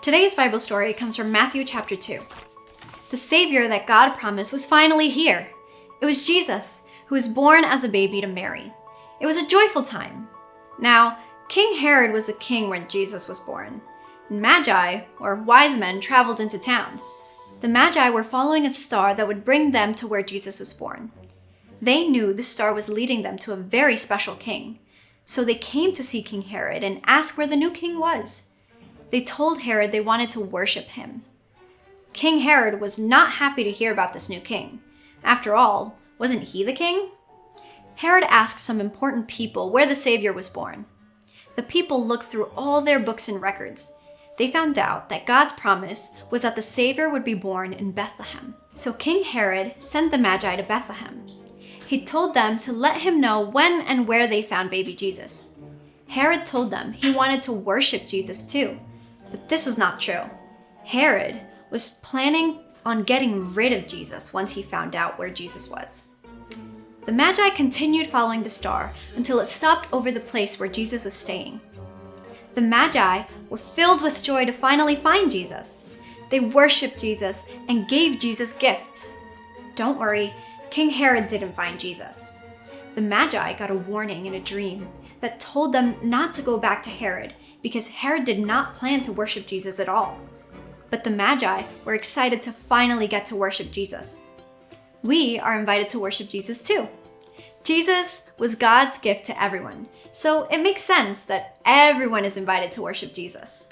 Today's Bible story comes from Matthew chapter 2. The Savior that God promised was finally here. It was Jesus, who was born as a baby to Mary. It was a joyful time. Now, King Herod was the king when Jesus was born. And Magi, or wise men, traveled into town. The Magi were following a star that would bring them to where Jesus was born. They knew the star was leading them to a very special king. So they came to see King Herod and asked where the new king was. They told Herod they wanted to worship him. King Herod was not happy to hear about this new king. After all, wasn't he the king? Herod asked some important people where the Savior was born. The people looked through all their books and records. They found out that God's promise was that the Savior would be born in Bethlehem. So King Herod sent the Magi to Bethlehem. He told them to let him know when and where they found baby Jesus. Herod told them he wanted to worship Jesus too. But this was not true. Herod was planning on getting rid of Jesus once he found out where Jesus was. The Magi continued following the star until it stopped over the place where Jesus was staying. The Magi were filled with joy to finally find Jesus. They worshiped Jesus and gave Jesus gifts. Don't worry, King Herod didn't find Jesus. The Magi got a warning in a dream that told them not to go back to Herod because Herod did not plan to worship Jesus at all. But the Magi were excited to finally get to worship Jesus. We are invited to worship Jesus too. Jesus was God's gift to everyone, so it makes sense that everyone is invited to worship Jesus.